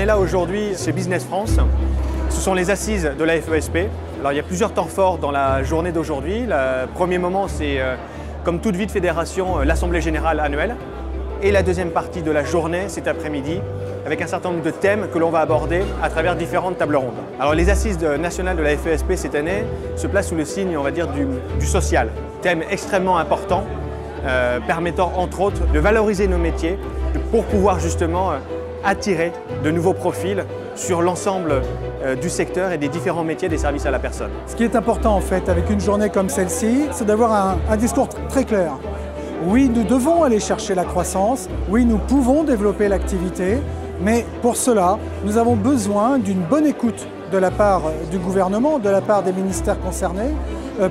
est là aujourd'hui chez Business France. Ce sont les assises de la FESP. Alors, il y a plusieurs temps forts dans la journée d'aujourd'hui. Le premier moment, c'est comme toute vie de fédération, l'Assemblée générale annuelle. Et la deuxième partie de la journée, cet après-midi, avec un certain nombre de thèmes que l'on va aborder à travers différentes tables rondes. Alors les assises nationales de la FESP cette année se placent sous le signe, on va dire, du social. Thème extrêmement important, permettant entre autres de valoriser nos métiers pour pouvoir justement attirer de nouveaux profils sur l'ensemble du secteur et des différents métiers des services à la personne. Ce qui est important en fait avec une journée comme celle-ci, c'est d'avoir un discours très clair. Oui, nous devons aller chercher la croissance, oui, nous pouvons développer l'activité, mais pour cela, nous avons besoin d'une bonne écoute de la part du gouvernement, de la part des ministères concernés,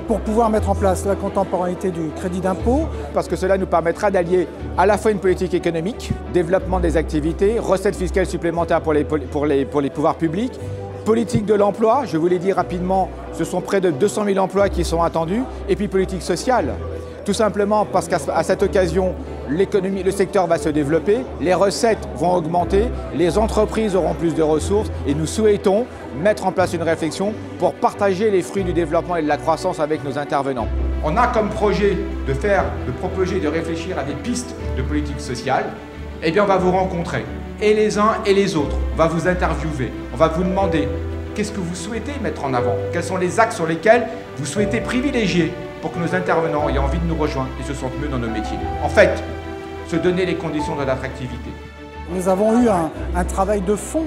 pour pouvoir mettre en place la contemporanéité du crédit d'impôt. Parce que cela nous permettra d'allier à la fois une politique économique, développement des activités, recettes fiscales supplémentaires pour les pouvoirs publics, politique de l'emploi, je vous l'ai dit rapidement, ce sont près de 200 000 emplois qui sont attendus, et puis politique sociale. Tout simplement parce qu'à cette occasion, l'économie, le secteur va se développer, les recettes vont augmenter, les entreprises auront plus de ressources et nous souhaitons mettre en place une réflexion pour partager les fruits du développement et de la croissance avec nos intervenants. On a comme projet de proposer, de réfléchir à des pistes de politique sociale. Eh bien, on va vous rencontrer, et les uns et les autres. On va vous interviewer, on va vous demander qu'est-ce que vous souhaitez mettre en avant, quels sont les axes sur lesquels vous souhaitez privilégier pour que nos intervenants aient envie de nous rejoindre et se sentent mieux dans nos métiers. En fait, se donner les conditions de l'attractivité. Nous avons eu un travail de fond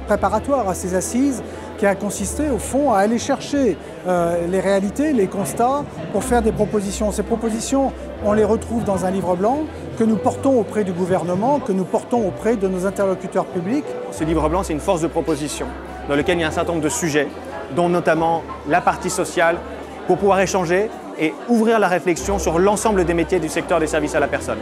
préparatoire à ces assises qui a consisté au fond à aller chercher les réalités, les constats pour faire des propositions. Ces propositions, on les retrouve dans un livre blanc que nous portons auprès du gouvernement, que nous portons auprès de nos interlocuteurs publics. Ce livre blanc, c'est une force de proposition dans lequel il y a un certain nombre de sujets, dont notamment la partie sociale, pour pouvoir échanger et ouvrir la réflexion sur l'ensemble des métiers du secteur des services à la personne.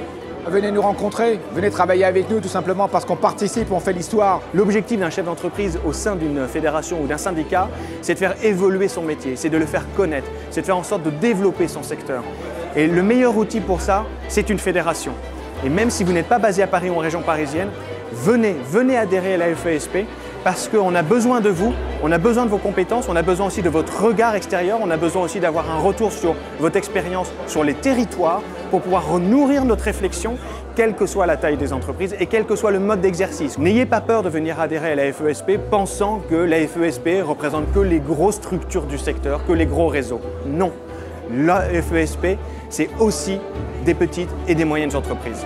Venez nous rencontrer, venez travailler avec nous tout simplement parce qu'on participe, on fait l'histoire. L'objectif d'un chef d'entreprise au sein d'une fédération ou d'un syndicat, c'est de faire évoluer son métier, c'est de le faire connaître, c'est de faire en sorte de développer son secteur. Et le meilleur outil pour ça, c'est une fédération. Et même si vous n'êtes pas basé à Paris ou en région parisienne, venez adhérer à la FESP parce qu'on a besoin de vous, on a besoin de vos compétences, on a besoin aussi de votre regard extérieur, on a besoin aussi d'avoir un retour sur votre expérience sur les territoires pour pouvoir nourrir notre réflexion, quelle que soit la taille des entreprises et quel que soit le mode d'exercice. N'ayez pas peur de venir adhérer à la FESP pensant que la FESP représente que les grosses structures du secteur, que les gros réseaux. Non, la FESP, c'est aussi des petites et des moyennes entreprises.